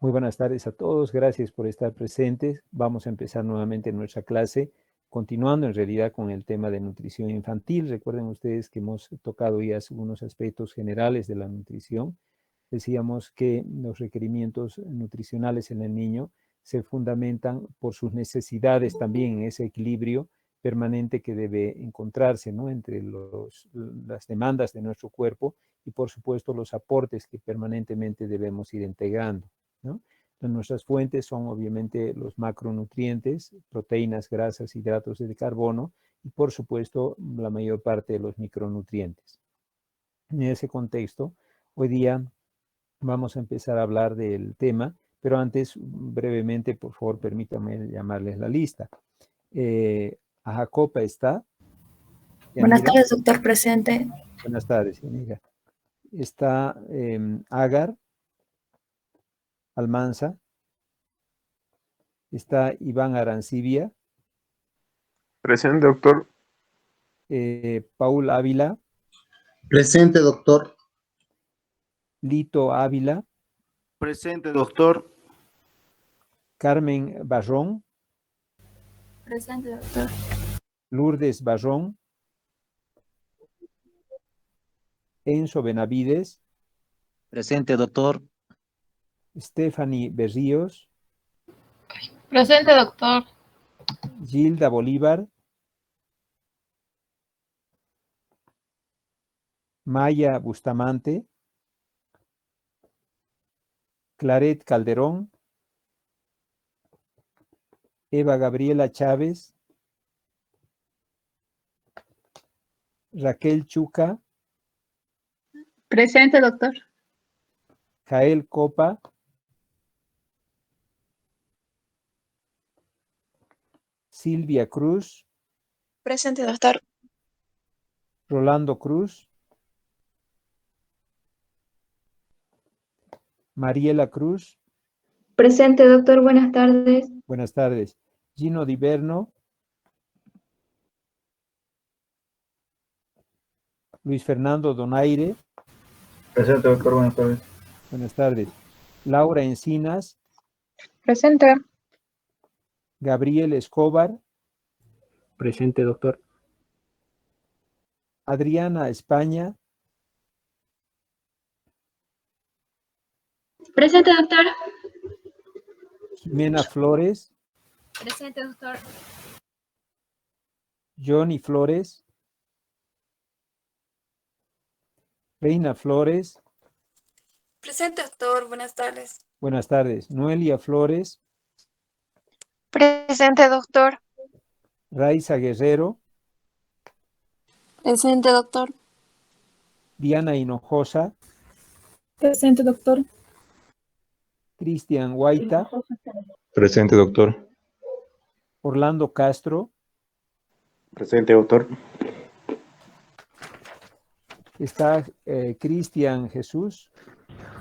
Muy buenas tardes a todos, gracias por estar presentes. Vamos a empezar nuevamente nuestra clase, continuando en realidad con el tema de nutrición infantil. Recuerden ustedes que hemos tocado ya algunos aspectos generales de la nutrición. Decíamos que los requerimientos nutricionales en el niño se fundamentan por sus necesidades también en ese equilibrio permanente que debe encontrarse, ¿no?, entre las demandas de nuestro cuerpo y por supuesto los aportes que permanentemente debemos ir integrando, ¿no? Nuestras fuentes son obviamente los macronutrientes, proteínas, grasas, hidratos de carbono y por supuesto la mayor parte de los micronutrientes. En ese contexto, hoy día vamos a empezar a hablar del tema, pero antes brevemente, por favor, permítanme llamarles la lista. Ajacopa está. Buenas tardes, doctor, presente. Buenas tardes, Yanira. Está Agar Almanza. Está Iván Arancibia. Presente, doctor. Paul Ávila. Presente, doctor. Lito Ávila. Presente, doctor. Carmen Barrón. Presente, doctor. Lourdes Barrón. Enzo Benavides. Presente, doctor. Stephanie Berríos. Presente, doctor. Gilda Bolívar. Maya Bustamante. Claret Calderón. Eva Gabriela Chávez. Raquel Chuca. Presente, doctor. Jael Copa. Silvia Cruz. Presente, doctor. Rolando Cruz. Mariela Cruz. Presente, doctor. Buenas tardes. Buenas tardes. Gino Diverno. Luis Fernando Donaire. Presente, doctor. Buenas tardes. Buenas tardes. Laura Encinas. Presente. Gabriel Escobar. Presente, doctor. Adriana España. Presente, doctor. Jimena Flores. Presente, doctor. Johnny Flores. Reina Flores. Presente, doctor. Buenas tardes. Buenas tardes. Noelia Flores. Presente, doctor. Raiza Guerrero. Presente, doctor. Diana Hinojosa. Presente, doctor. Cristian Guaita. Presente, doctor. Orlando Castro. Presente, doctor. Está Cristian Jesús.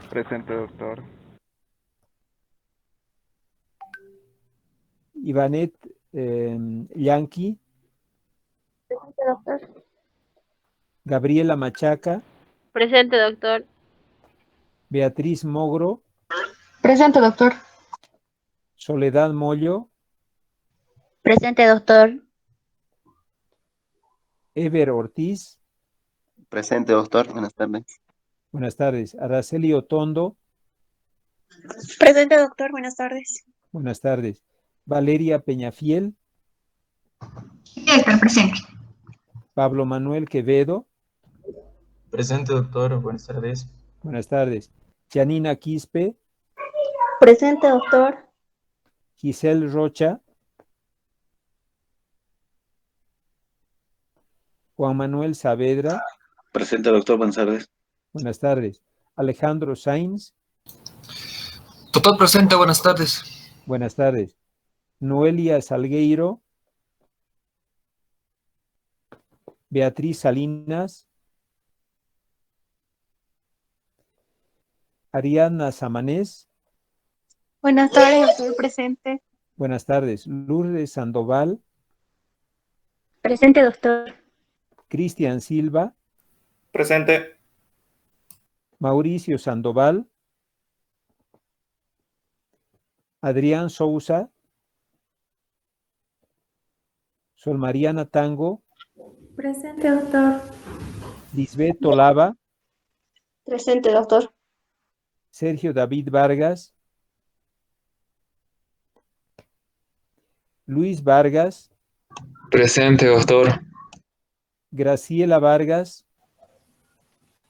Presente, doctor. Ivanet Yanqui. Presente, doctor. Gabriela Machaca. Presente, doctor. Beatriz Mogro. Presente, doctor. Soledad Mollo. Presente, doctor. Ever Ortiz. Presente, doctor. Buenas tardes. Buenas tardes. Araceli Otondo. Presente, doctor. Buenas tardes. Buenas tardes. Valeria Peñafiel. Doctor, presente. Pablo Manuel Quevedo. Presente, doctor. Buenas tardes. Buenas tardes. Janina Quispe. Presente, doctor. Giselle Rocha. Juan Manuel Saavedra. Presente, doctor. Buenas tardes. Buenas tardes. Alejandro Sainz. Doctor, presente. Buenas tardes. Buenas tardes. Noelia Salgueiro. Beatriz Salinas. Ariadna Samanés. Buenas tardes, doctor. Presente. Buenas tardes. Lourdes Sandoval. Presente, doctor. Cristian Silva. Presente. Mauricio Sandoval. Adrián Sousa, Sol Mariana Tango, Presente, doctor. Lisbeth Tolava, Presente, doctor. Sergio David Vargas, Luis Vargas, Presente, doctor. Graciela Vargas,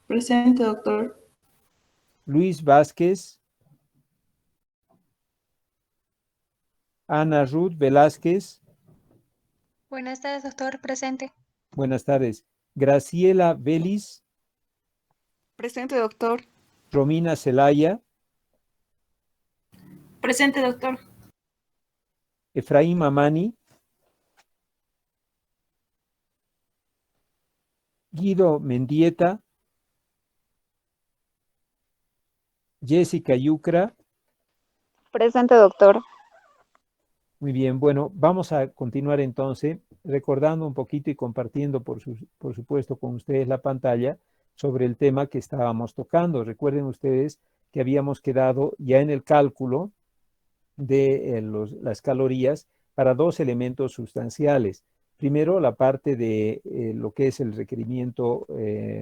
Presente, doctor. Luis Vázquez, Ana Ruth Velázquez. Buenas tardes, doctor. Presente. Buenas tardes. Graciela Vélez, Presente, doctor. Romina Celaya, Presente, doctor. Efraín Mamani, Guido Mendieta, Jessica Yucra. Presente, doctor. Muy bien, bueno, vamos a continuar entonces recordando un poquito y compartiendo, por supuesto, con ustedes la pantalla sobre el tema que estábamos tocando. Recuerden ustedes que habíamos quedado ya en el cálculo de las calorías para dos elementos sustanciales. Primero, la parte de lo que es el requerimiento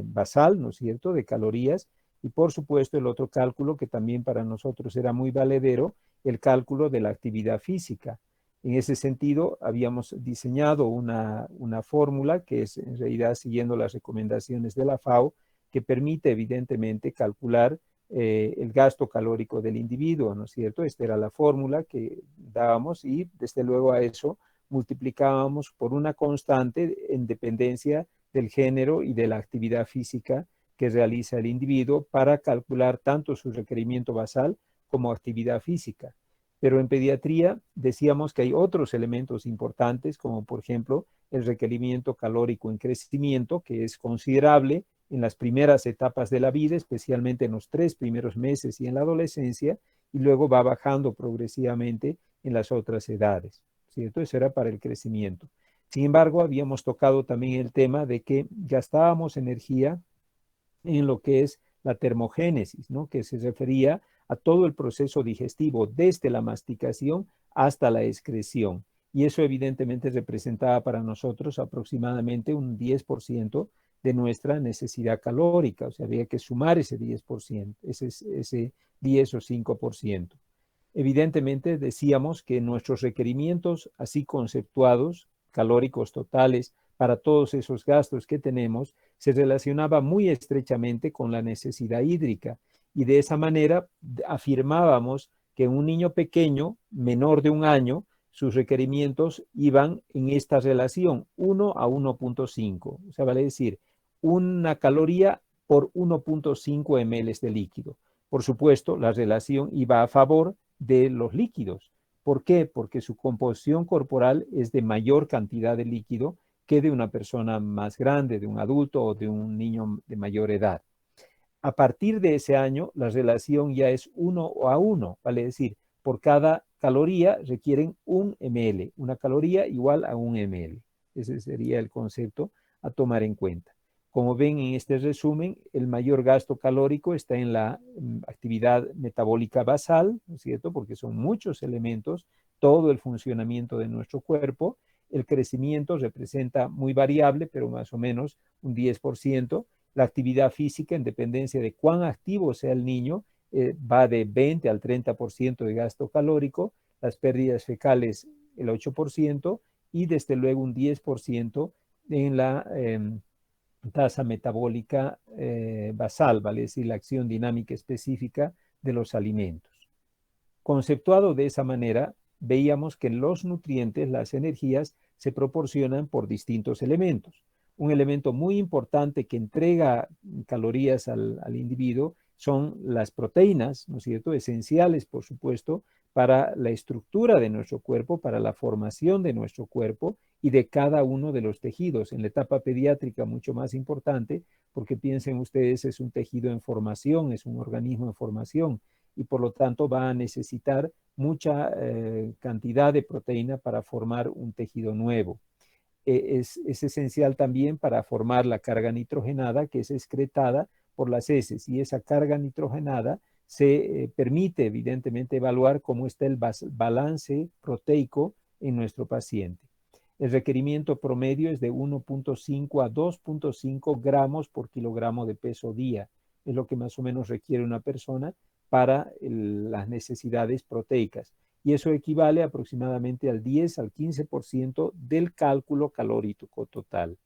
basal, ¿no es cierto?, de calorías, y por supuesto el otro cálculo que también para nosotros era muy valedero, el cálculo de la actividad física. En ese sentido, habíamos diseñado una fórmula que es en realidad siguiendo las recomendaciones de la FAO, que permite evidentemente calcular el gasto calórico del individuo, ¿no es cierto? Esta era la fórmula que dábamos y desde luego a eso multiplicábamos por una constante en dependencia del género y de la actividad física que realiza el individuo para calcular tanto su requerimiento basal como actividad física. Pero en pediatría decíamos que hay otros elementos importantes, como por ejemplo el requerimiento calórico en crecimiento, que es considerable en las primeras etapas de la vida, especialmente en los 3 primeros meses y en la adolescencia, y luego va bajando progresivamente en las otras edades, ¿cierto? Eso era para el crecimiento. Sin embargo, habíamos tocado también el tema de que gastábamos energía en lo que es la termogénesis, ¿no?, que se refería a todo el proceso digestivo desde la masticación hasta la excreción. Y eso evidentemente representaba para nosotros aproximadamente un 10% de nuestra necesidad calórica. O sea, había que sumar ese 10%, ese 10 o 5%. Evidentemente decíamos que nuestros requerimientos así conceptuados, calóricos totales, para todos esos gastos que tenemos, se relacionaba muy estrechamente con la necesidad hídrica. Y de esa manera afirmábamos que un niño pequeño, menor de 1 año, sus requerimientos iban en esta relación, 1 a 1.5. O sea, vale decir, 1 caloría por 1.5 ml de líquido. Por supuesto, la relación iba a favor de los líquidos. ¿Por qué? Porque su composición corporal es de mayor cantidad de líquido que de una persona más grande, de un adulto o de un niño de mayor edad. A partir de ese año, la relación ya es 1 a 1, vale decir, por cada caloría requieren 1 ml, una caloría igual a 1 ml. Ese sería el concepto a tomar en cuenta. Como ven en este resumen, el mayor gasto calórico está en la actividad metabólica basal, ¿no es cierto?, porque son muchos elementos, todo el funcionamiento de nuestro cuerpo. El crecimiento representa muy variable, pero más o menos un 10%. La actividad física, en dependencia de cuán activo sea el niño, va de 20 al 30% de gasto calórico. Las pérdidas fecales, el 8%, y desde luego un 10% en la tasa metabólica basal, vale decir, la acción dinámica específica de los alimentos. Conceptuado de esa manera, veíamos que los nutrientes, las energías, se proporcionan por distintos elementos. Un elemento muy importante que entrega calorías al individuo son las proteínas, ¿no es cierto?, esenciales, por supuesto, para la estructura de nuestro cuerpo, para la formación de nuestro cuerpo y de cada uno de los tejidos. En la etapa pediátrica mucho más importante, porque piensen ustedes, es un tejido en formación, es un organismo en formación, y por lo tanto va a necesitar mucha cantidad de proteína para formar un tejido nuevo. Es esencial también para formar la carga nitrogenada que es excretada por las heces, y esa carga nitrogenada se permite evidentemente evaluar cómo está el balance proteico en nuestro paciente. El requerimiento promedio es de 1.5 a 2.5 gramos por kilogramo de peso día. Es lo que más o menos requiere una persona para las necesidades proteicas. Y eso equivale aproximadamente al 10 al 15% del cálculo calórico total.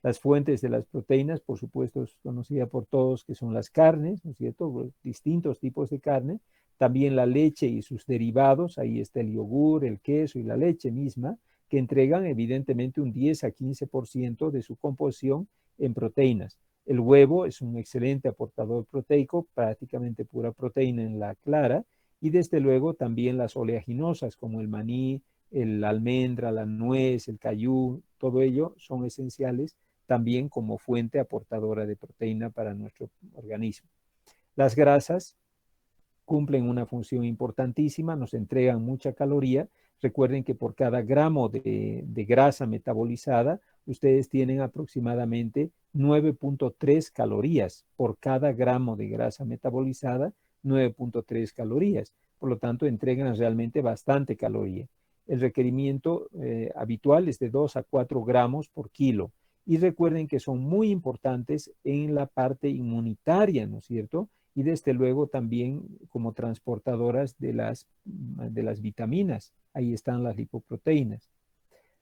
Las fuentes de las proteínas, por supuesto, es conocida por todos, que son las carnes, ¿no es cierto? Distintos tipos de carne. También la leche y sus derivados, ahí está el yogur, el queso y la leche misma, que entregan evidentemente un 10 a 15% de su composición en proteínas. El huevo es un excelente aportador proteico, prácticamente pura proteína en la clara, y desde luego también las oleaginosas como el maní, la almendra, la nuez, el cayú, todo ello son esenciales también como fuente aportadora de proteína para nuestro organismo. Las grasas cumplen una función importantísima, nos entregan mucha caloría. Recuerden que por cada gramo de grasa metabolizada, ustedes tienen aproximadamente 9.3 calorías. Por cada gramo de grasa metabolizada, 9.3 calorías. Por lo tanto, entregan realmente bastante caloría. El requerimiento habitual es de 2 a 4 gramos por kilo. Y recuerden que son muy importantes en la parte inmunitaria, ¿no es cierto? Y desde luego también como transportadoras de las vitaminas. Ahí están las lipoproteínas.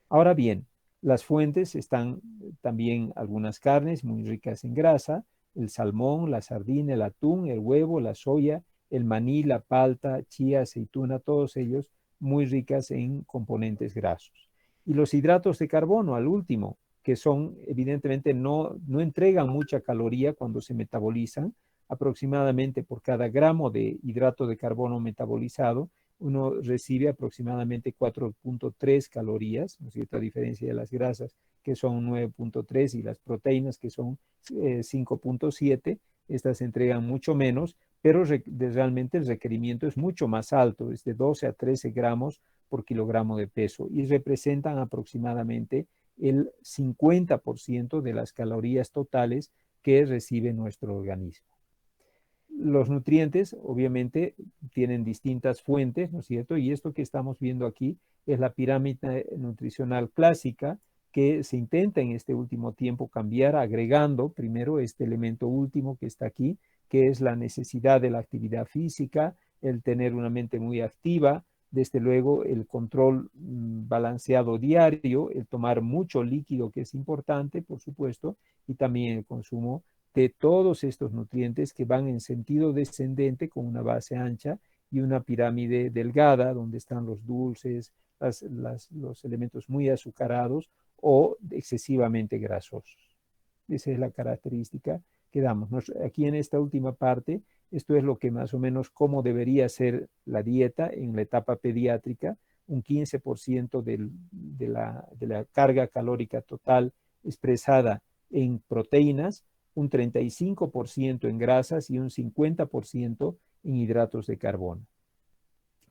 Ahora bien, las fuentes están también algunas carnes muy ricas en grasa, el salmón, la sardina, el atún, el huevo, la soya, el maní, la palta, chía, aceituna, todos ellos muy ricas en componentes grasos. Y los hidratos de carbono, al último, que son evidentemente no entregan mucha caloría cuando se metabolizan, aproximadamente por cada gramo de hidrato de carbono metabolizado, uno recibe aproximadamente 4.3 calorías, ¿no es cierto? A diferencia de las grasas, que son 9.3, y las proteínas, que son 5.7, estas entregan mucho menos, pero realmente el requerimiento es mucho más alto, es de 12 a 13 gramos por kilogramo de peso, y representan aproximadamente el 50% de las calorías totales que recibe nuestro organismo. Los nutrientes, obviamente, tienen distintas fuentes, ¿no es cierto? Y esto que estamos viendo aquí es la pirámide nutricional clásica que se intenta en este último tiempo cambiar, agregando primero este elemento último que está aquí, que es la necesidad de la actividad física, el tener una mente muy activa, desde luego el control balanceado diario, el tomar mucho líquido, que es importante, por supuesto, y también el consumo de todos estos nutrientes que van en sentido descendente con una base ancha y una pirámide delgada donde están los dulces, los elementos muy azucarados o excesivamente grasosos. Esa es la característica que damos. Aquí en esta última parte, esto es lo que más o menos cómo debería ser la dieta en la etapa pediátrica. Un 15% de la carga calórica total expresada en proteínas, un 35% en grasas y un 50% en hidratos de carbono.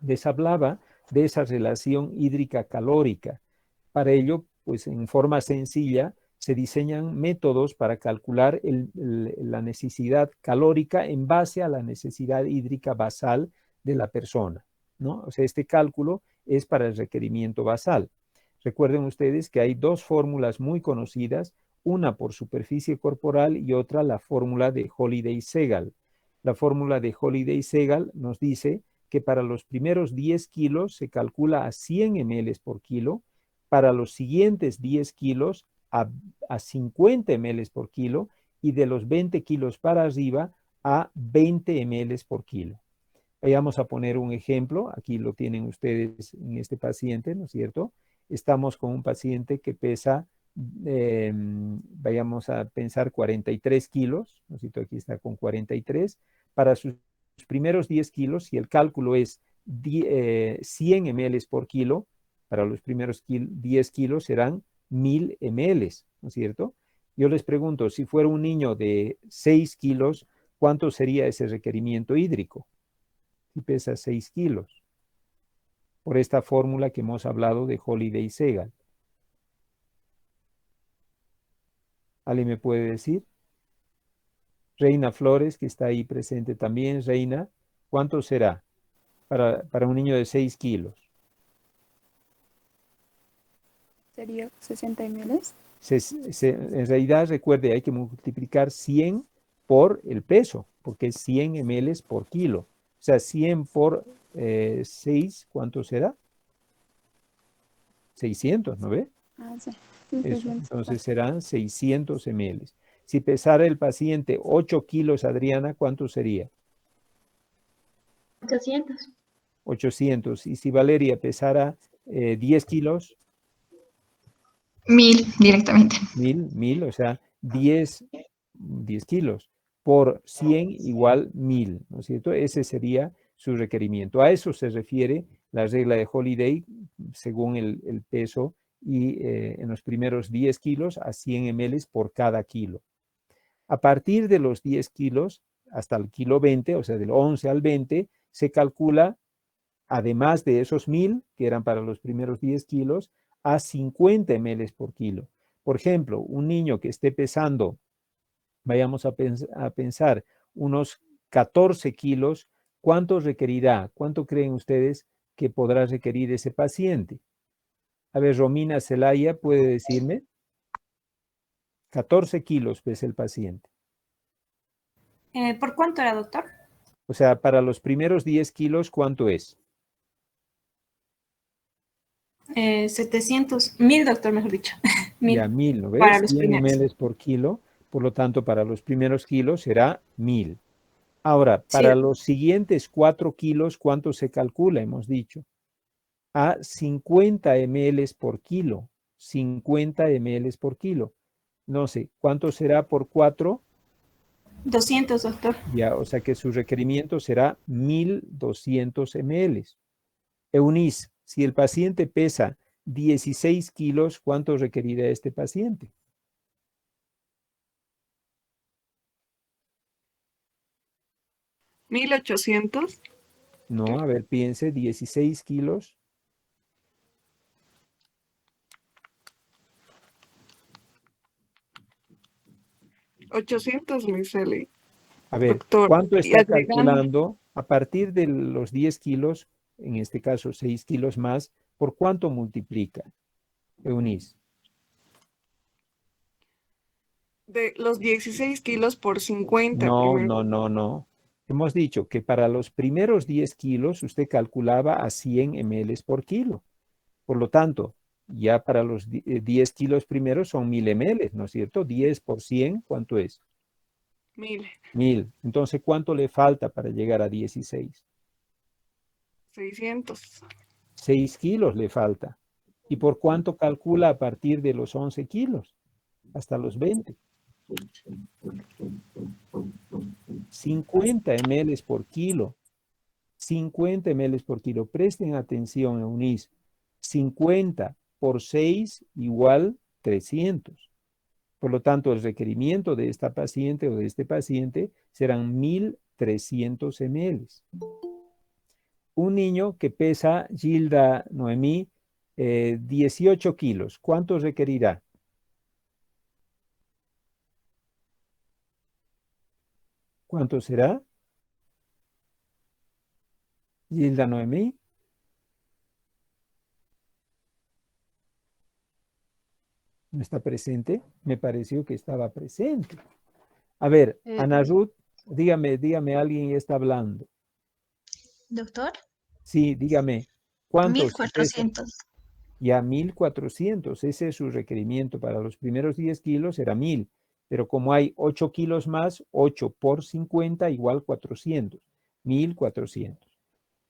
Les hablaba de esa relación hídrica calórica. Para ello, pues en forma sencilla, se diseñan métodos para calcular la necesidad calórica en base a la necesidad hídrica basal de la persona, ¿no? O sea, este cálculo es para el requerimiento basal. Recuerden ustedes que hay dos fórmulas muy conocidas, una por superficie corporal y otra la fórmula de Holliday-Segal. La fórmula de Holliday-Segal nos dice que para los primeros 10 kilos se calcula a 100 ml por kilo, para los siguientes 10 kilos a 50 ml por kilo y de los 20 kilos para arriba a 20 ml por kilo. Vamos a poner un ejemplo, aquí lo tienen ustedes en este paciente, ¿no es cierto? Estamos con un paciente que pesa, vayamos a pensar 43 kilos, ¿no es cierto? Aquí está con 43. Para sus primeros 10 kilos, si el cálculo es 100 ml por kilo, para los primeros 10 kilos serán 1000 ml, ¿no es cierto? Yo les pregunto, si fuera un niño de 6 kilos, ¿cuánto sería ese requerimiento hídrico? Si pesa 6 kilos. Por esta fórmula que hemos hablado de Holliday-Segal. ¿Alguien me puede decir? Reina Flores, que está ahí presente también. Reina, ¿Cuánto será para un niño de 6 kilos? Sería 60 ml. En realidad, recuerde, hay que multiplicar 100 por el peso, porque es 100 ml por kilo. O sea, 100 por 6, ¿cuánto será? 600, ¿no ve? Ah, sí. Eso, entonces serán 600 ml. Si pesara el paciente 8 kilos, Adriana, ¿cuánto sería? 800. 800. Y si Valeria pesara 10 kilos, 1000 directamente. 1000, o sea, 10 kilos por 100 igual 1000, ¿no es cierto? Ese sería su requerimiento. A eso se refiere la regla de Holiday según el peso y en los primeros 10 kilos a 100 ml por cada kilo. A partir de los 10 kilos hasta el kilo 20, o sea, del 11 al 20, se calcula, además de esos 1000, que eran para los primeros 10 kilos, a 50 ml por kilo. Por ejemplo, un niño que esté pesando, vayamos a pensar, unos 14 kilos, ¿cuánto requerirá? ¿Cuánto creen ustedes que podrá requerir ese paciente? A ver, Romina Zelaya, ¿puede decirme? 14 kilos pesa el paciente. ¿Por cuánto era, doctor? O sea, para los primeros 10 kilos, ¿cuánto es? 700, 1000, doctor, mejor dicho. 1000. Ya, 1000, ¿no ves? Para los 100 primeros. ml por kilo, por lo tanto, para los primeros kilos será 1000. Ahora, Sí. para los siguientes 4 kilos, ¿cuánto se calcula? Hemos dicho. A 50 ml por kilo. 50 ml por kilo. No sé, ¿cuánto será por 4? 200, doctor. Ya, o sea que su requerimiento será 1200 ml. Eunice, si el paciente pesa 16 kilos, ¿cuánto requerirá este paciente? ¿1800? No, a ver, piense, 16 kilos. $800, mi Celi. A ver, Doctor, ¿cuánto y está agregando- calculando a partir de los 10 kilos, en este caso 6 kilos más, por cuánto multiplica, Eunice? De los 16 kilos por 50 No, primero. no. Hemos dicho que para los primeros 10 kilos usted calculaba a 100 ml por kilo. Por lo tanto, ya para los 10 kilos primeros son 1000 ml, ¿no es cierto? 10 por 100, ¿cuánto es? 1000. 1000. Entonces, ¿cuánto le falta para llegar a 16? 600. 6 kilos le falta. ¿Y por cuánto calcula a partir de los 11 kilos? Hasta los 20. 50 ml por kilo. 50 ml por kilo. Presten atención, Eunice. 50 por 6 igual 300. Por lo tanto, el requerimiento de esta paciente o de este paciente serán 1300 ml. Un niño que pesa, Gilda Noemí, 18 kilos, ¿cuánto requerirá? ¿Cuánto será? Gilda Noemí. ¿No está presente? Me pareció que estaba presente. A ver, Ana Ruth, dígame, alguien ya está hablando. Doctor, Sí, dígame. ¿Cuántos? 1400. Ya 1400, ese es su requerimiento. Para los primeros 10 kilos era 1000, pero como hay 8 kilos más, 8 por 50 igual 400, 1400.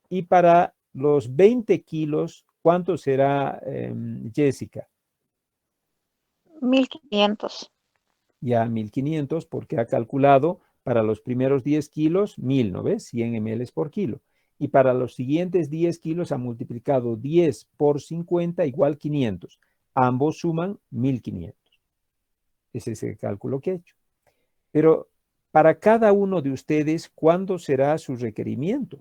Y para los 20 kilos, ¿cuánto será, Jessica? 1500. Ya 1500, porque ha calculado para los primeros 10 kilos, 1000, ¿no ves? 100 ml por kilo. Y para los siguientes 10 kilos ha multiplicado 10 por 50 igual 500. Ambos suman 1500. Ese es el cálculo que he hecho. Pero para cada uno de ustedes, ¿cuándo será su requerimiento?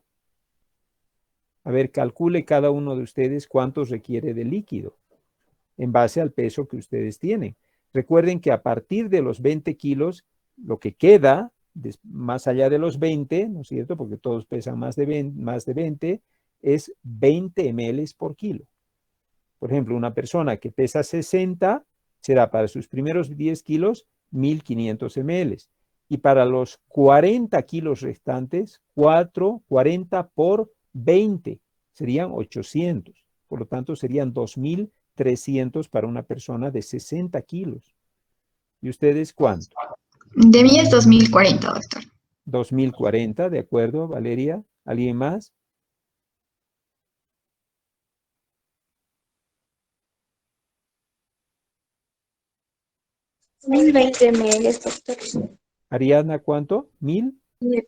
A ver, calcule cada uno de ustedes cuánto requiere de líquido en base al peso que ustedes tienen. Recuerden que a partir de los 20 kilos, lo que queda más allá de los 20, ¿no es cierto? Porque todos pesan más de 20, es 20 ml por kilo. Por ejemplo, una persona que pesa 60 será para sus primeros 10 kilos 1500 ml. Y para los 40 kilos restantes, 40 por 20 serían 800. Por lo tanto, serían 2300 para una persona de 60 kilos. ¿Y ustedes cuánto? De mí es 2040, doctor. 2040, ¿de acuerdo, Valeria? ¿Alguien más? Mil veinte ml, doctor. Ariadna, ¿cuánto? ¿1000?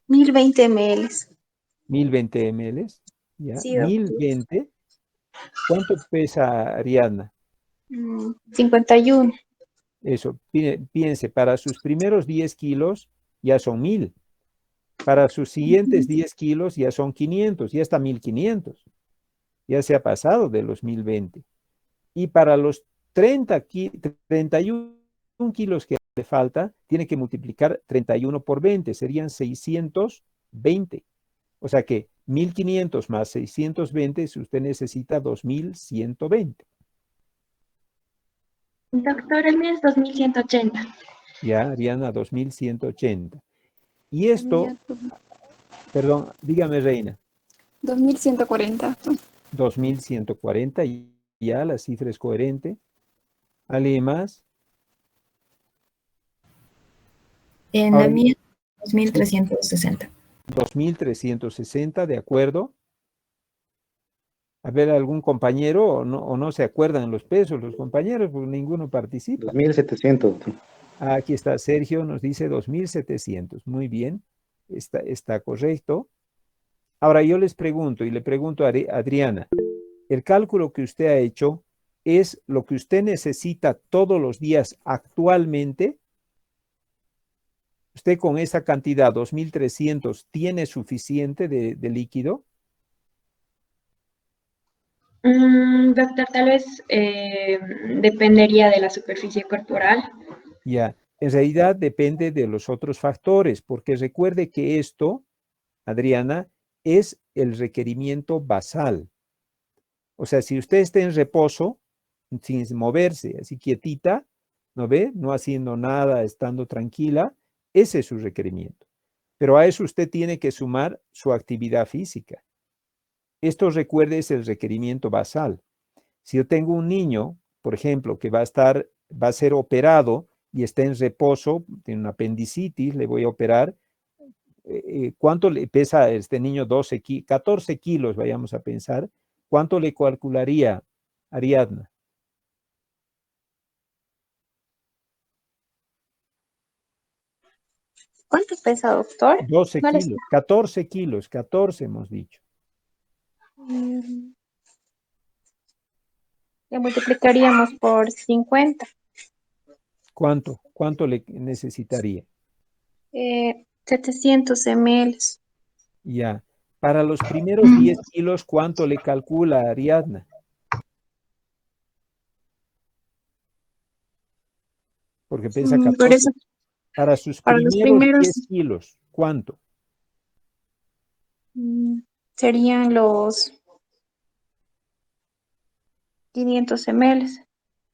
1020 ml. 1020 ml. ¿Ya? Sí, doctor. 1020. ¿Cuánto pesa Ariadna? 51. Eso, piense, para sus primeros 10 kilos ya son 1000. Para sus siguientes 10 kilos ya son 500, ya está 1500. Ya se ha pasado de los 1020. Y para los 31 kilos que le falta, tiene que multiplicar 31 por 20, serían 620. O sea que 1500 más 620, si usted necesita 2120. Doctor, el mío es 2180. Ya, Ariana, 2180. Y esto, perdón, dígame, Reina. 2140. 2140, y ya la cifra es coherente. ¿Alguien más? En Ahora, la mía, 2360. 2360, ¿de acuerdo? A ver, ¿algún compañero o no se acuerdan los pesos los compañeros? Porque ninguno participa. 2700, doctor. Aquí está Sergio, nos dice 2700. Muy bien, está correcto. Ahora yo les pregunto, y le pregunto a Adriana, ¿el cálculo que usted ha hecho es lo que usted necesita todos los días actualmente? ¿Usted con esa cantidad, 2300, tiene suficiente de líquido? Doctor, tal vez dependería de la superficie corporal. Ya, en realidad depende de los otros factores, porque recuerde que esto, Adriana, es el requerimiento basal. O sea, si usted está en reposo, sin moverse, así quietita, ¿no ve? No haciendo nada, estando tranquila, ese es su requerimiento. Pero a eso usted tiene que sumar su actividad física. Esto, recuerde, es el requerimiento basal. Si yo tengo un niño, por ejemplo, que va a ser operado y está en reposo, tiene una apendicitis, le voy a operar, ¿cuánto le pesa a este niño? 14 kilos, vayamos a pensar. ¿Cuánto le calcularía, Ariadna? ¿Cuánto pesa, doctor? 12 No lo kilos, 14 kilos, 14 hemos dicho. Le multiplicaríamos por 50. ¿Cuánto? ¿Cuánto le necesitaría? 700 ml. Ya. Para los primeros 10 kilos, ¿cuánto le calcula, Ariadna? Porque pesa 14. Por eso, Para sus para los primeros primeros 10 kilos, ¿cuánto? serían los 500 ml.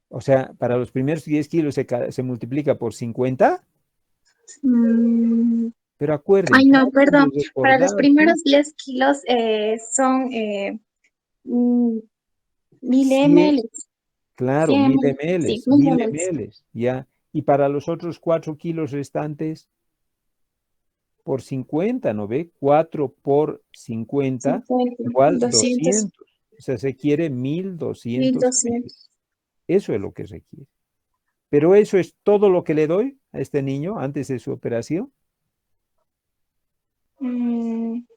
O sea, para los primeros 10 kilos se multiplica por 50. Pero acuérdense. Ay, no, perdón. de Para los recordar primeros 10 kilos son 1000 ml. Claro, 100 1000 ml. ml, Sí, 1000 1000 ml. ml, ya. Y para los otros 4 kilos restantes, por 50, ¿no ve? 4 por 50, 50, igual 200. 200. O sea, se quiere 1200. 1200. Eso es lo que requiere. Pero eso es todo lo que le doy a este niño antes de su operación. En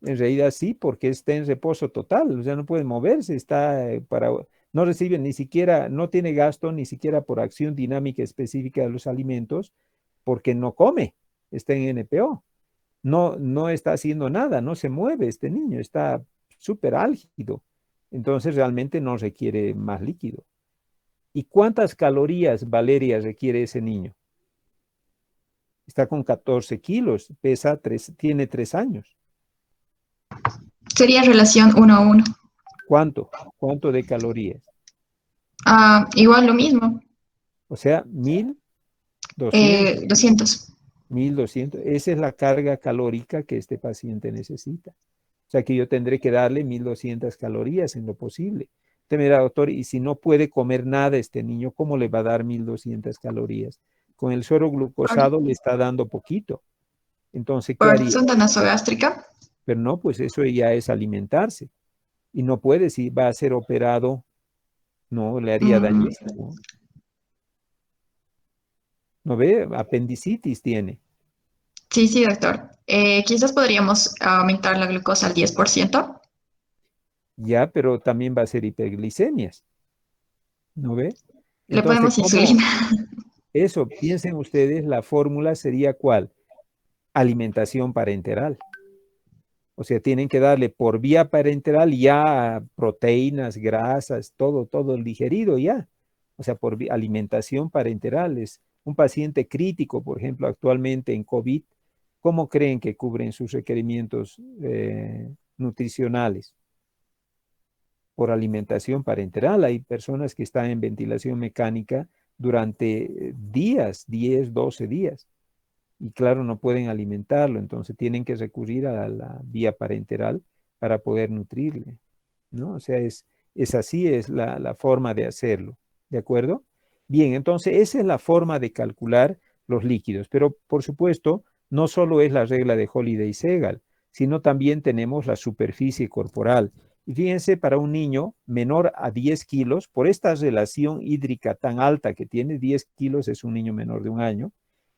realidad sí, porque está en reposo total, o sea, no puede moverse, no recibe ni siquiera, no tiene gasto ni siquiera por acción dinámica específica de los alimentos, porque no come, está en NPO. No está haciendo nada, no se mueve este niño, está súper álgido. Entonces realmente no requiere más líquido. ¿Y cuántas calorías, Valeria, requiere ese niño? Está con 14 kilos, tiene 3 años. Sería relación 1 a 1. ¿Cuánto? ¿Cuánto de calorías? Igual lo mismo. O sea, 1200. 200. 1200. Esa es la carga calórica que este paciente necesita. O sea que yo tendré que darle 1200 calorías en lo posible. Usted me dirá, doctor, y si no puede comer nada este niño, ¿cómo le va a dar 1200 calorías? Con el suero glucosado le está dando poquito. Entonces, ¿qué Por haría? sonda nasogástrica. Pero no, pues eso ya es alimentarse. Y no puede, si va a ser operado, no, le haría dañísimo. ¿No ve? Apendicitis tiene. Sí, doctor. Quizás podríamos aumentar la glucosa al 10%. Ya, pero también va a ser hiperglicemias. ¿No ve? Le Entonces, ponemos ¿cómo? insulina. Eso, piensen ustedes, la fórmula sería ¿cuál? Alimentación parenteral. O sea, tienen que darle por vía parenteral ya proteínas, grasas, todo digerido ya. O sea, por alimentación parenteral. Es un paciente crítico, por ejemplo, actualmente en COVID, ¿cómo creen que cubren sus requerimientos nutricionales? Por alimentación parenteral. Hay personas que están en ventilación mecánica durante días, 10, 12 días. Y claro, no pueden alimentarlo, entonces tienen que recurrir a la vía parenteral para poder nutrirle, ¿no? O sea, es así, es la forma de hacerlo, ¿de acuerdo? Bien, entonces esa es la forma de calcular los líquidos, pero por supuesto, no solo es la regla de Holiday-Segal, sino también tenemos la superficie corporal. Y fíjense, para un niño menor a 10 kilos, por esta relación hídrica tan alta que tiene, 10 kilos es un niño menor de un año,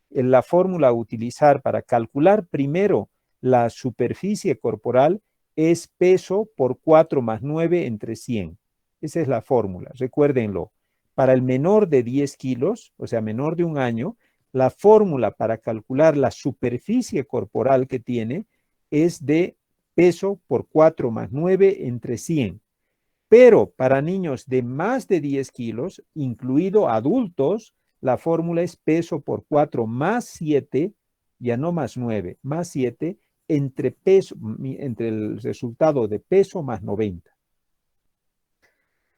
la fórmula a utilizar para calcular primero la superficie corporal es peso por 4 más 9 entre 100. Esa es la fórmula, recuérdenlo. Para el menor de 10 kilos, o sea, menor de un año, la fórmula para calcular la superficie corporal que tiene es de peso por 4 más 9 entre 100. Pero para niños de más de 10 kilos, incluido adultos, la fórmula es peso por 4 más 7, ya no más 9, más 7, entre el resultado de peso más 90.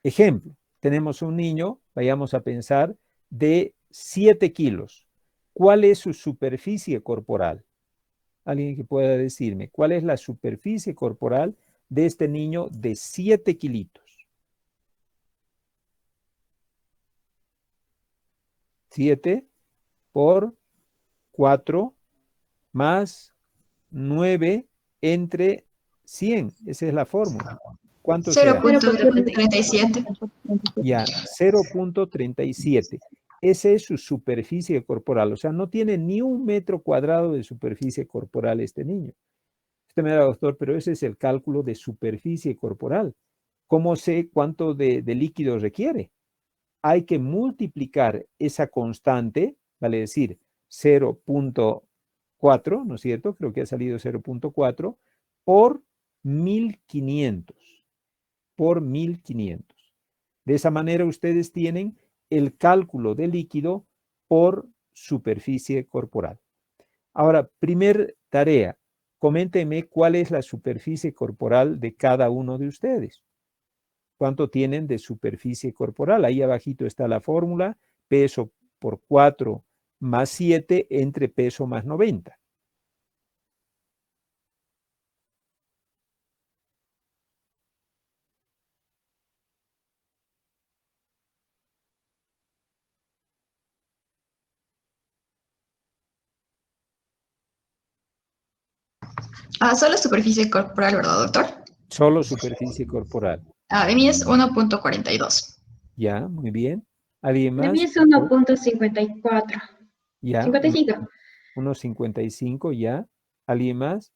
Ejemplo, tenemos un niño, vayamos a pensar, de 7 kilos. ¿Cuál es su superficie corporal? Alguien que pueda decirme, ¿cuál es la superficie corporal de este niño de 7 kilitos? 7 por 4 más 9 entre 100. Esa es la fórmula. ¿Cuánto será? 0.37. Ya, 0.37. Esa es su superficie corporal. O sea, no tiene ni 1 metro cuadrado de superficie corporal este niño. Usted me dirá, doctor, pero ese es el cálculo de superficie corporal. ¿Cómo sé cuánto de líquido requiere? Hay que multiplicar esa constante, vale decir 0.4, ¿no es cierto? Creo que ha salido 0.4 por 1500, por 1500. De esa manera ustedes tienen el cálculo de líquido por superficie corporal. Ahora, primer tarea, coméntenme cuál es la superficie corporal de cada uno de ustedes. ¿Cuánto tienen de superficie corporal? Ahí abajito está la fórmula, peso por 4 más 7 entre peso más 90. Solo superficie corporal, ¿verdad, doctor? Solo superficie corporal. De mí es 1.42. Ya, muy bien. ¿Alguien De mí más? es 1.54. Ya, 55. 1.55, ya. ¿Alguien más?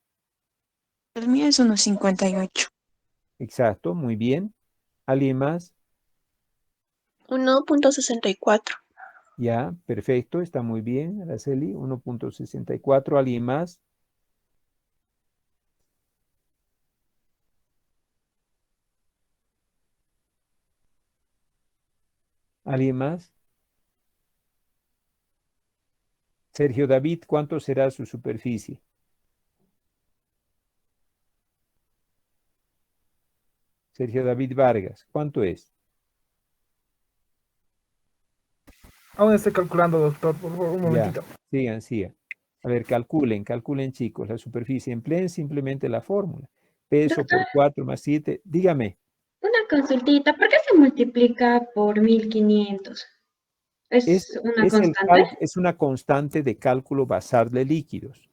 El mío es 1.58. Exacto, muy bien. ¿Alguien más? 1.64. Ya, perfecto, está muy bien, Araceli. 1.64, ¿alguien más? ¿Alguien más? Sergio David, ¿cuánto será su superficie? Sergio David Vargas, ¿cuánto es? Aún estoy calculando, doctor, por favor, un momentito. Sigan. A ver, calculen chicos, la superficie, empleen simplemente la fórmula. Peso por 4 más 7, dígame. Una consultita, ¿por qué se multiplica por 1500? ¿Es una constante? Es una constante de cálculo basal de líquidos.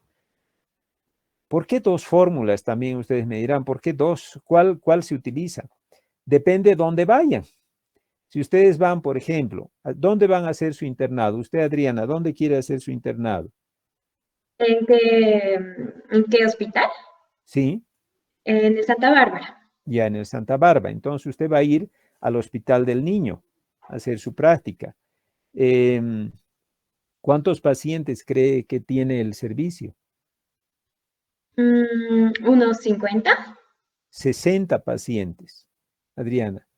¿Por qué dos fórmulas? También ustedes me dirán, ¿por qué dos? ¿Cuál se utiliza? Depende de dónde vayan. Si ustedes van, por ejemplo, ¿a dónde van a hacer su internado? Usted, Adriana, ¿dónde quiere hacer su internado? ¿En qué hospital? Sí. En el Santa Bárbara. Ya en el Santa Bárbara. Entonces usted va a ir al Hospital del Niño a hacer su práctica. ¿Cuántos pacientes cree que tiene el servicio? ¿Unos 50? 60 pacientes, Adriana.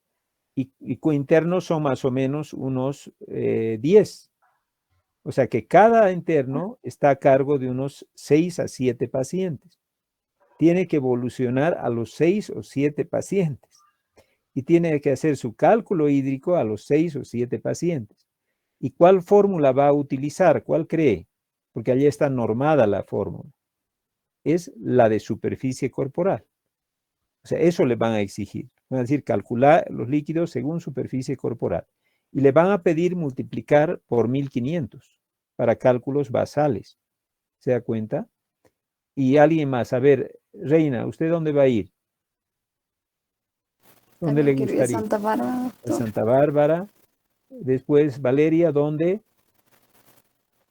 Y cointernos son más o menos unos 10. O sea que cada interno está a cargo de unos 6 a 7 pacientes. Tiene que evolucionar a los 6 o 7 pacientes. Y tiene que hacer su cálculo hídrico a los 6 o 7 pacientes. ¿Y cuál fórmula va a utilizar? ¿Cuál cree? Porque allí está normada la fórmula. Es la de superficie corporal. O sea, eso le van a exigir. Van a decir, calcular los líquidos según superficie corporal. Y le van a pedir multiplicar por 1500 para cálculos basales. ¿Se da cuenta? Y alguien más. A ver, Reina, ¿usted dónde va a ir? ¿Dónde le gustaría? Santa Bárbara. A Santa Bárbara. Después, Valeria, ¿dónde?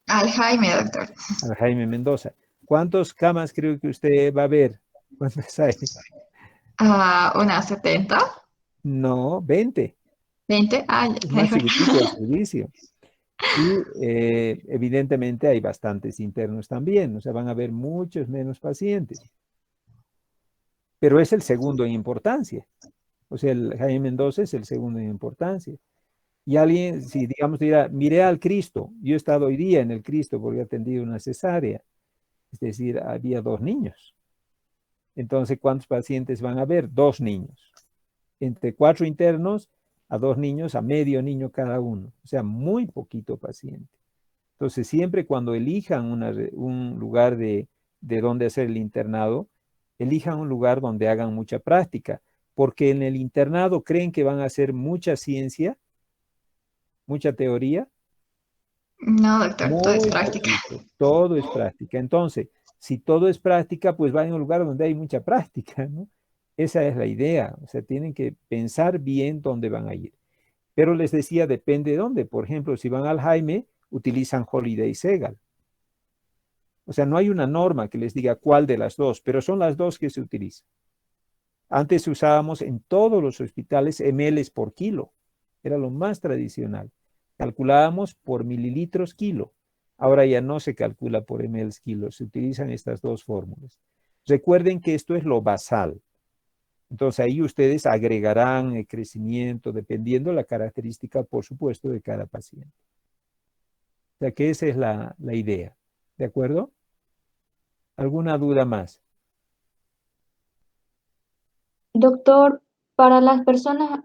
Al Jaime, doctor. Al Jaime Mendoza. ¿Cuántas camas creo que usted va a ver? ¿Cuántas hay? Unas 70. No, 20. 20. Es más chiquitito el servicio. Y evidentemente hay bastantes internos también, o sea, van a haber muchos menos pacientes. Pero es el segundo en importancia. O sea, el Jaime Mendoza es el segundo en importancia. Y alguien, si digamos, dirá, miré al Cristo, yo he estado hoy día en el Cristo porque he atendido una cesárea. Es decir, había 2 niños. Entonces, ¿cuántos pacientes van a haber? 2 niños. Entre 4 internos, a 2 niños, a medio niño cada uno. O sea, muy poquito paciente. Entonces, siempre cuando elijan un lugar de donde hacer el internado, elijan un lugar donde hagan mucha práctica. Porque en el internado creen que van a hacer mucha ciencia, mucha teoría. No, doctor, todo es Muy práctica. poquito, todo es práctica. Entonces, si todo es práctica, pues va en un lugar donde hay mucha práctica, ¿no? Esa es la idea. O sea, tienen que pensar bien dónde van a ir. Pero les decía, depende de dónde. Por ejemplo, si van al Jaime, utilizan Holiday Segal. O sea, no hay una norma que les diga cuál de las dos, pero son las dos que se utilizan. Antes usábamos en todos los hospitales ml por kilo. Era lo más tradicional. Calculábamos por mililitros kilo. Ahora ya no se calcula por ml kilo. Se utilizan estas dos fórmulas. Recuerden que esto es lo basal. Entonces ahí ustedes agregarán el crecimiento dependiendo de la característica, por supuesto, de cada paciente. O sea que esa es la idea. ¿De acuerdo? ¿Alguna duda más? Doctor, para las personas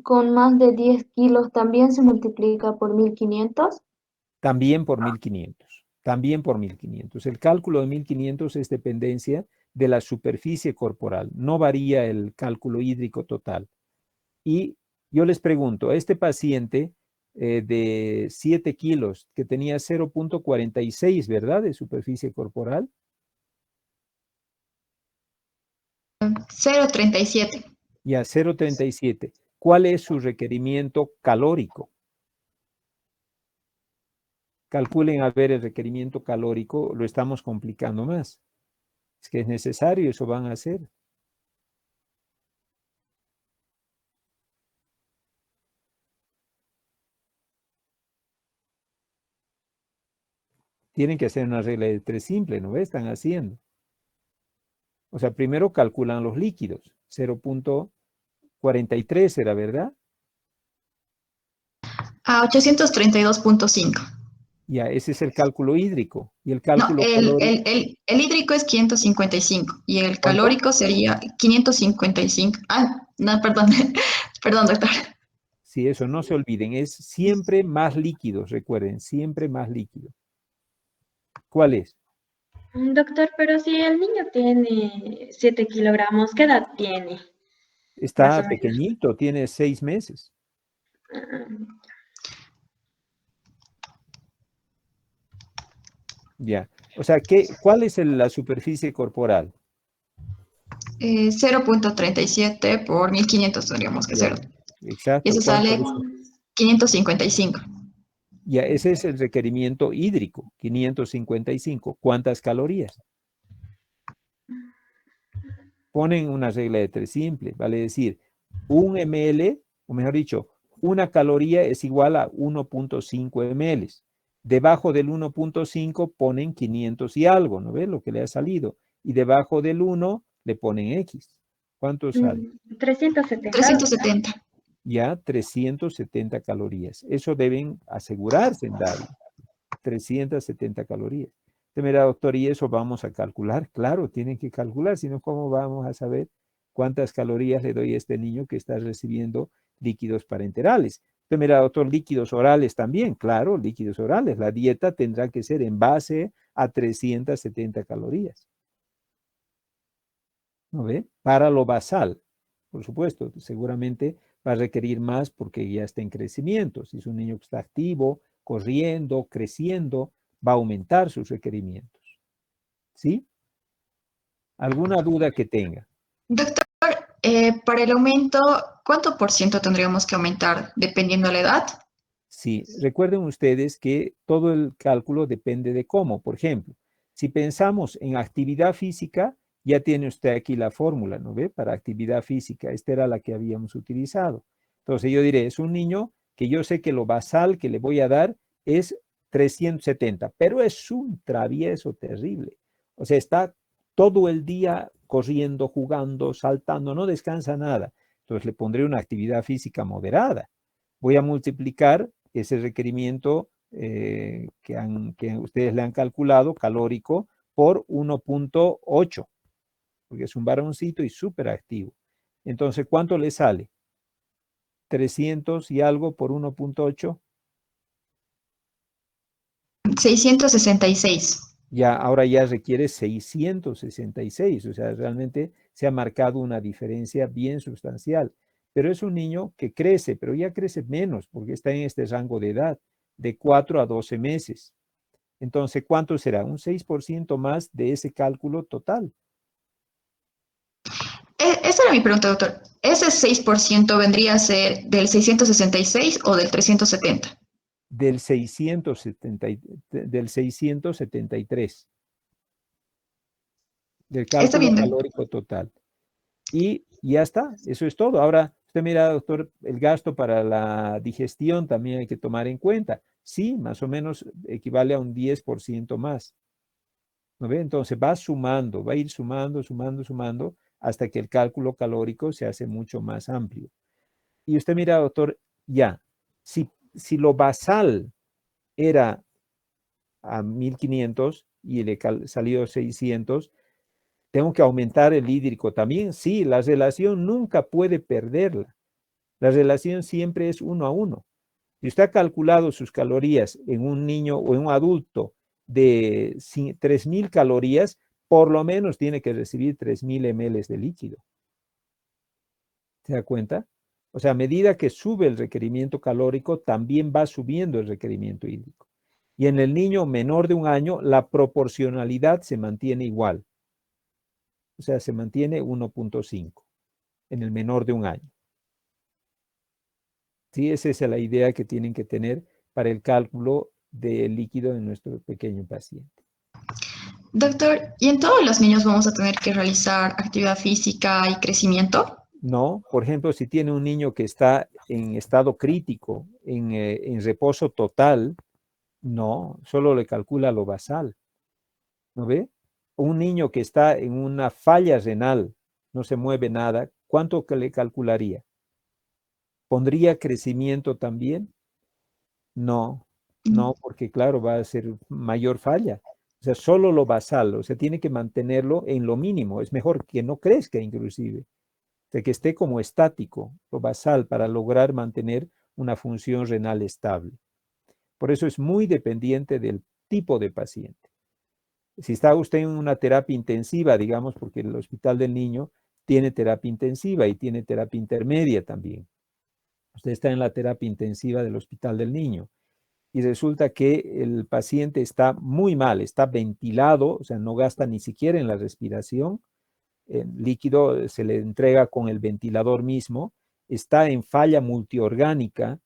con más de 10 kilos, ¿también se multiplica por 1500? También por 1500. También por 1500. El cálculo de 1500 es dependencia de la superficie corporal. No varía el cálculo hídrico total. Y yo les pregunto, este paciente de 7 kilos que tenía 0.46, ¿verdad? De superficie corporal. 0.37. Ya, 0.37. ¿Cuál es su requerimiento calórico? Calculen a ver el requerimiento calórico, lo estamos complicando más. Es que es necesario, eso van a hacer. Tienen que hacer una regla de 3 simple, ¿no? Están haciendo. O sea, primero calculan los líquidos. 0.43 era, ¿verdad? A 832.5. Ya, ese es el cálculo hídrico. Y el No, cálculo calórico. el hídrico es 555 y el ¿Cuánto? calórico sería 555. Ah, no, perdón. Perdón, doctor. Sí, eso no se olviden. Es siempre más líquidos, recuerden, siempre más líquido. ¿Cuál es? Doctor, pero si el niño tiene 7 kilogramos, ¿qué edad tiene? Más Está o menos. pequeñito, tiene 6 meses. Ah, Ya. O sea, ¿cuál es la superficie corporal? 0.37 por 1500 tendríamos que Ya. ser. Y Exacto. eso ¿Cuánto sale es? 555. Ya, ese es el requerimiento hídrico, 555. ¿Cuántas calorías? Ponen una regla de 3 simple, vale decir, 1 ml, o mejor dicho, una caloría es igual a 1.5 ml. Debajo del 1.5 ponen 500 y algo, ¿no ves lo que le ha salido? Y debajo del 1 le ponen X. ¿Cuánto sale? 370. 370. Ya 370 calorías. Eso deben asegurarse en darle. 370 calorías. Usted mira, doctor, y eso vamos a calcular. Claro, tienen que calcular, si no, ¿cómo vamos a saber cuántas calorías le doy a este niño que está recibiendo líquidos parenterales? Usted mira, doctor, líquidos orales también. Claro, líquidos orales. La dieta tendrá que ser en base a 370 calorías. ¿No ve? Para lo basal, por supuesto, seguramente va a requerir más porque ya está en crecimiento. Si es un niño que está activo, corriendo, creciendo, va a aumentar sus requerimientos. ¿Sí? ¿Alguna duda que tenga? Doctor, para el aumento, ¿cuánto por ciento tendríamos que aumentar dependiendo de la edad? Sí, recuerden ustedes que todo el cálculo depende de cómo. Por ejemplo, si pensamos en actividad física, ya tiene usted aquí la fórmula, ¿no ve? Para actividad física, esta era la que habíamos utilizado. Entonces yo diré, es un niño que yo sé que lo basal que le voy a dar es 370, pero es un travieso terrible. O sea, está todo el día corriendo, jugando, saltando, no descansa nada. Entonces le pondré una actividad física moderada. Voy a multiplicar ese requerimiento que ustedes le han calculado, calórico, por 1.8, porque es un varoncito y súper activo. Entonces, ¿cuánto le sale? 300 y algo por 1.8. 666. Ya, ahora ya requiere 666, o sea, realmente se ha marcado una diferencia bien sustancial. Pero es un niño que crece, pero ya crece menos porque está en este rango de edad, de 4 a 12 meses. Entonces, ¿cuánto será? Un 6% más de ese cálculo total. Esa era mi pregunta, doctor. ¿Ese 6% vendría a ser del 666 o del 370? Del 673. Del Está cálculo bien. calórico total. Y ya está, eso es todo. Ahora, usted mira, doctor, el gasto para la digestión también hay que tomar en cuenta. Sí, más o menos equivale a un 10% más. ¿No ve? Entonces va sumando, va a ir sumando, sumando, sumando, hasta que el cálculo calórico se hace mucho más amplio. Y usted mira, doctor, ya, si lo basal era a 1500 y le salió 600, tengo que aumentar el hídrico también. Sí, la relación nunca puede perderla. La relación siempre es 1 a 1. Si usted ha calculado sus calorías en un niño o en un adulto de 3000 calorías, por lo menos tiene que recibir 3000 ml de líquido. ¿Se da cuenta? O sea, a medida que sube el requerimiento calórico, también va subiendo el requerimiento hídrico. Y en el niño menor de 1 año, la proporcionalidad se mantiene igual. O sea, se mantiene 1.5 en el menor de 1 año. Sí, esa es la idea que tienen que tener para el cálculo del líquido de nuestro pequeño paciente. Doctor, ¿y en todos los niños vamos a tener que realizar actividad física y crecimiento? No, por ejemplo, si tiene un niño que está en estado crítico, en reposo total, no, solo le calcula lo basal. ¿No ve? Un niño que está en una falla renal, no se mueve nada, ¿cuánto que le calcularía? ¿Pondría crecimiento también? No, No, porque claro, va a ser mayor falla. O sea, solo lo basal, o sea, tiene que mantenerlo en lo mínimo. Es mejor que no crezca inclusive. O sea, que esté como estático, lo basal, para lograr mantener una función renal estable. Por eso es muy dependiente del tipo de paciente. Si está usted en una terapia intensiva, digamos, porque el Hospital del Niño tiene terapia intensiva y tiene terapia intermedia también. Usted está en la terapia intensiva del Hospital del Niño y resulta que el paciente está muy mal, está ventilado, o sea, no gasta ni siquiera en la respiración, el líquido se le entrega con el ventilador mismo, está en falla multiorgánica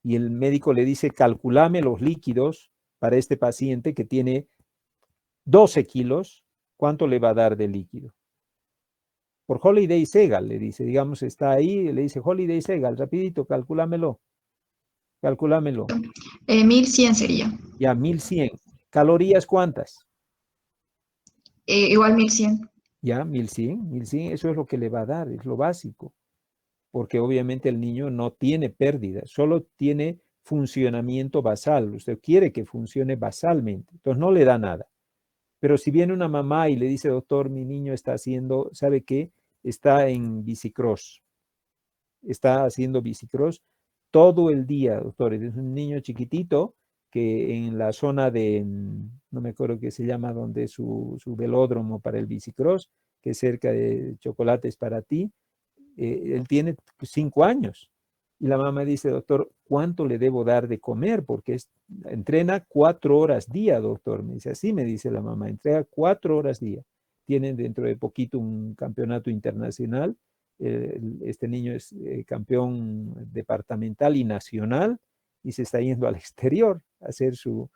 y el médico le dice, calculame los líquidos para este paciente que tiene 12 kilos, ¿cuánto le va a dar de líquido? Por Holiday Segal, le dice, digamos, está ahí, le dice, Holiday Segal, rapidito, calculámelo. 1100 sería. Ya, 1100. ¿Calorías cuántas? Igual 1100. Ya, 1100, eso es lo que le va a dar, es lo básico. Porque obviamente el niño no tiene pérdida, solo tiene funcionamiento basal. Usted quiere que funcione basalmente, entonces no le da nada. Pero si viene una mamá y le dice, doctor, mi niño está haciendo, ¿sabe qué? Está en bicicross. Está haciendo bicicross todo el día, doctor. Es un niño chiquitito que en la zona de, no me acuerdo qué se llama, donde es su velódromo para el bicicross, que es cerca de Chocolates para Ti, él tiene 5 años. Y la mamá dice, doctor, ¿cuánto le debo dar de comer? Porque entrena 4 horas día, doctor. Me dice, así me dice la mamá, entrega 4 horas día. Tienen dentro de poquito un campeonato internacional. Este niño es campeón departamental y nacional y se está yendo al exterior a hacer su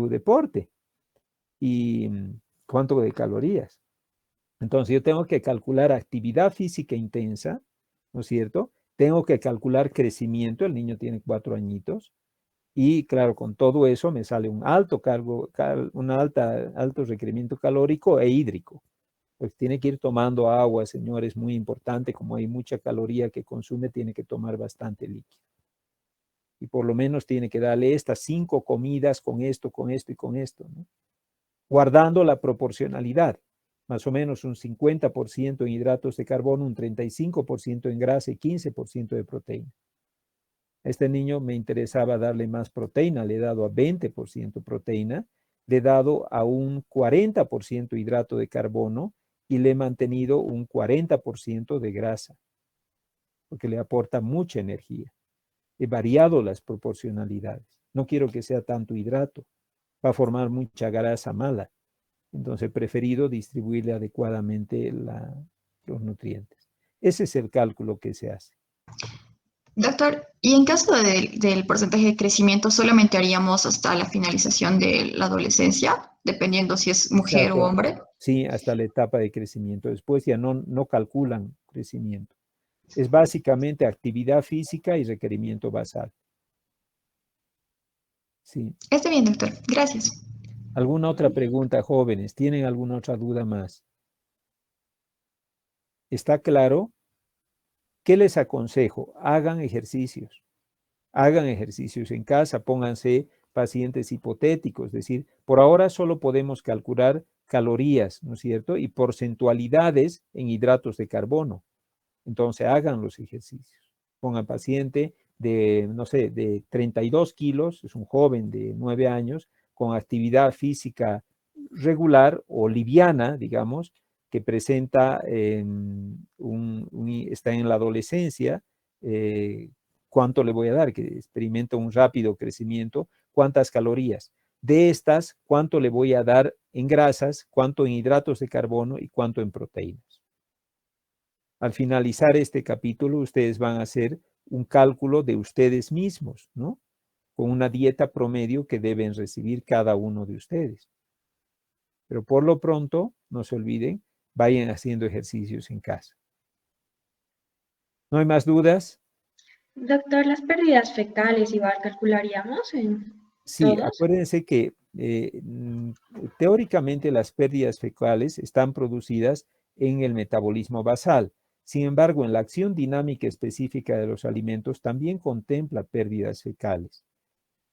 deporte. ¿Y cuánto de calorías? Entonces yo tengo que calcular actividad física intensa, ¿no es cierto? Tengo que calcular crecimiento, el niño tiene 4 añitos, y claro, con todo eso me sale un alto alto requerimiento calórico e hídrico. Pues tiene que ir tomando agua, señores, muy importante, como hay mucha caloría que consume, tiene que tomar bastante líquido. Y por lo menos tiene que darle estas 5 comidas con esto y con esto, ¿no? Guardando la proporcionalidad. Más o menos un 50% en hidratos de carbono, un 35% en grasa y 15% de proteína. A este niño me interesaba darle más proteína, le he dado a 20% proteína, le he dado a un 40% hidrato de carbono y le he mantenido un 40% de grasa, porque le aporta mucha energía. He variado las proporcionalidades. No quiero que sea tanto hidrato, va a formar mucha grasa mala. Entonces he preferido distribuirle adecuadamente los nutrientes. Ese es el cálculo que se hace. Doctor, y en caso del porcentaje de crecimiento, ¿solamente haríamos hasta la finalización de la adolescencia, dependiendo si es mujer Exacto. o hombre? Sí, hasta la etapa de crecimiento. Después ya no calculan crecimiento. Es básicamente actividad física y requerimiento basal. Sí. Está bien, doctor. Gracias. ¿Alguna otra pregunta, jóvenes? ¿Tienen alguna otra duda más? ¿Está claro? ¿Qué les aconsejo? Hagan ejercicios. Hagan ejercicios en casa, pónganse pacientes hipotéticos, es decir, por ahora solo podemos calcular calorías, ¿no es cierto? Y porcentualidades en hidratos de carbono. Entonces hagan los ejercicios. Pongan paciente de, no sé, de 32 kilos, es un joven de 9 años, con actividad física regular o liviana, digamos, que presenta, está en la adolescencia, ¿cuánto le voy a dar? Que experimenta un rápido crecimiento, ¿cuántas calorías? De estas, ¿cuánto le voy a dar en grasas, cuánto en hidratos de carbono y cuánto en proteínas? Al finalizar este capítulo, ustedes van a hacer un cálculo de ustedes mismos, ¿no? Con una dieta promedio que deben recibir cada uno de ustedes. Pero por lo pronto, no se olviden, vayan haciendo ejercicios en casa. ¿No hay más dudas? Doctor, las pérdidas fecales igual calcularíamos en Sí, todos. acuérdense que teóricamente las pérdidas fecales están producidas en el metabolismo basal. Sin embargo, en la acción dinámica específica de los alimentos también contempla pérdidas fecales.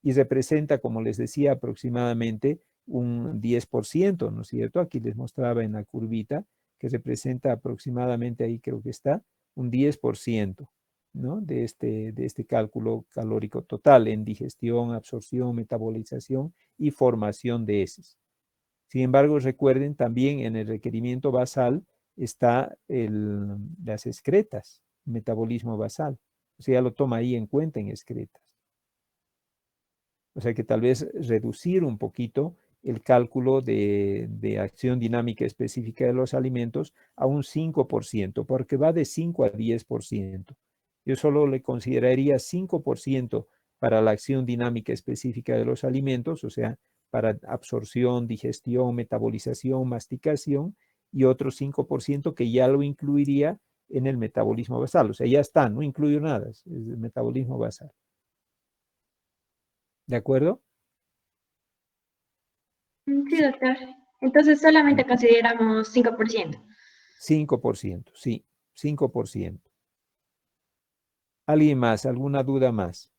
y representa, como les decía, aproximadamente un 10%, ¿no es cierto? Aquí les mostraba en la curvita que representa aproximadamente, ahí creo que está, un 10%, ¿no? De este cálculo calórico total en digestión, absorción, metabolización y formación de heces. Sin embargo, recuerden también en el requerimiento basal está las excretas, metabolismo basal. O sea, ya lo toma ahí en cuenta en excretas. O sea que tal vez reducir un poquito el cálculo de acción dinámica específica de los alimentos a un 5%, porque va de 5 a 10%. Yo solo le consideraría 5% para la acción dinámica específica de los alimentos, o sea, para absorción, digestión, metabolización, masticación, y otro 5% que ya lo incluiría en el metabolismo basal. O sea, ya está, no incluyo nada, es el metabolismo basal. ¿De acuerdo? Sí, doctor. Entonces solamente consideramos 5%. 5%, sí, 5%. ¿Alguien más? ¿Alguna duda más?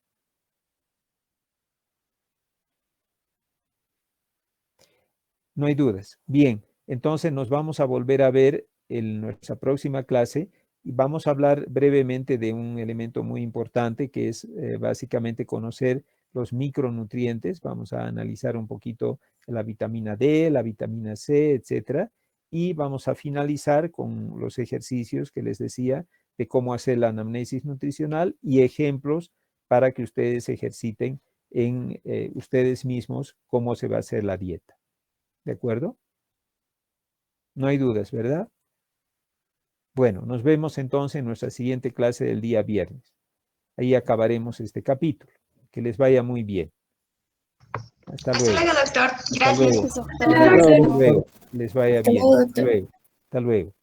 No hay dudas. Bien, entonces nos vamos a volver a ver en nuestra próxima clase y vamos a hablar brevemente de un elemento muy importante que es básicamente conocer los micronutrientes. Vamos a analizar un poquito la vitamina D, la vitamina C, etcétera. Y vamos a finalizar con los ejercicios que les decía de cómo hacer la anamnesis nutricional y ejemplos para que ustedes ejerciten en ustedes mismos cómo se va a hacer la dieta. ¿De acuerdo? No hay dudas, ¿verdad? Bueno, nos vemos entonces en nuestra siguiente clase del día viernes. Ahí acabaremos este capítulo. Que les vaya muy bien. Hasta luego. Hasta luego, doctor. Hasta Gracias. luego. Hasta luego, doctor. Hasta luego. Les vaya bien. Hasta luego. Hasta luego.